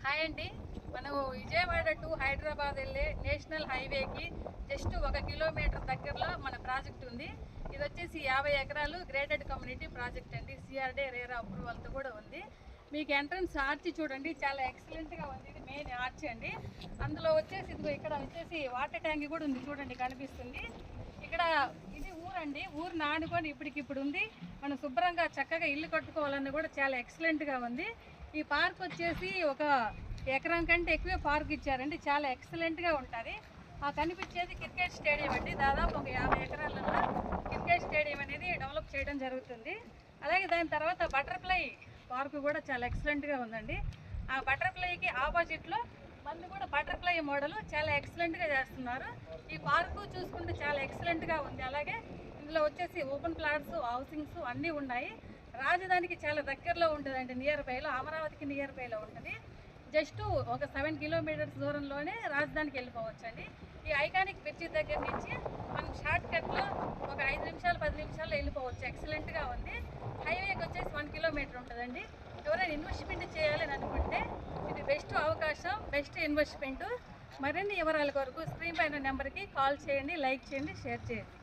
Hi అండి. మనం Vijayawada to Hyderabad వెళ్ళే నేషనల్ హైవేకి జస్ట్ 1 కిలోమీటర్ దగ్గరలో మన ప్రాజెక్ట్ ఉంది. ఇది వచ్చేసి 50 ఎకరాలు గ్రేటెడ్ కమ్యూనిటీ ప్రాజెక్ట్ అండి. సిఆర్డే రేరా అప్రూవల్తో కూడా ఉంది. మీకు ఎంట్రన్స్ ఆర్చి చూడండి, చాలా ఎక్సలెంట్గా ఉంది. ఇది మెయిన్ ఆర్చి అండి. అందులో వచ్చేసి ఇదిగో ఇక్కడ వచ్చేసి వాటర్ ట్యాంక్ కూడా ఉంది చూడండి, కనిపిస్తుంది. ఇక్కడ ఇది ఊరండి, ఊరిని ఆనుకొని ఇప్పటికిప్పుడు ఉంది. మనం శుభ్రంగా చక్కగా ఇల్లు కట్టుకోవాలన్నా కూడా చాలా ఎక్సలెంట్గా ఉంది. ఈ పార్క్ వచ్చేసి 1 ఎకరం కంటే ఎక్కువే పార్క్ ఇచ్చారండి, చాలా ఎక్సలెంట్గా ఉంటుంది. ఆ కనిపించేది క్రికెట్ స్టేడియం అండి. దాదాపు 50 ఎకరాలలో క్రికెట్ స్టేడియం అనేది డెవలప్ చేయడం జరుగుతుంది. అలాగే దాని తర్వాత బటర్ఫ్లై పార్క్ కూడా చాలా ఎక్సలెంట్గా ఉందండి. ఆ బటర్ఫ్లైకి ఆపోజిట్లో మంది కూడా బటర్ఫ్లై మోడల్ చాలా ఎక్సలెంట్గా చేస్తున్నారు. ఈ పార్కు చూసుకుంటే చాలా ఎక్సలెంట్గా ఉంది. అలాగే ఇందులో వచ్చేసి ఓపెన్ ప్లాట్స్, హౌసింగ్స్ అన్నీ ఉన్నాయి. రాజధానికి చాలా దగ్గరలో ఉంటుందండి, నియర్ బైలో, అమరావతికి నియర్ బైలో ఉంటుంది. జస్ట్ 7 కిలోమీటర్స్ దూరంలోనే రాజధానికి వెళ్ళిపోవచ్చు అండి. ఈ ఐకానిక్ బ్రిడ్జి దగ్గర నుంచి మనం షార్ట్ కట్లో 5 నిమిషాలు 10 నిమిషాల్లో వెళ్ళిపోవచ్చు. ఎక్సలెంట్గా ఉంది. హైవేకి వచ్చేసి 1 కిలోమీటర్ ఉంటుందండి. ఎవరైనా ఇన్వెస్ట్మెంట్ చేయాలని అనుకుంటే ఇది బెస్ట్ అవకాశం, బెస్ట్ ఇన్వెస్ట్మెంట్. మరిన్ని వివరాల కొరకు స్క్రీన్ పైన నెంబర్కి కాల్ చేయండి, లైక్ చేయండి, షేర్ చేయండి.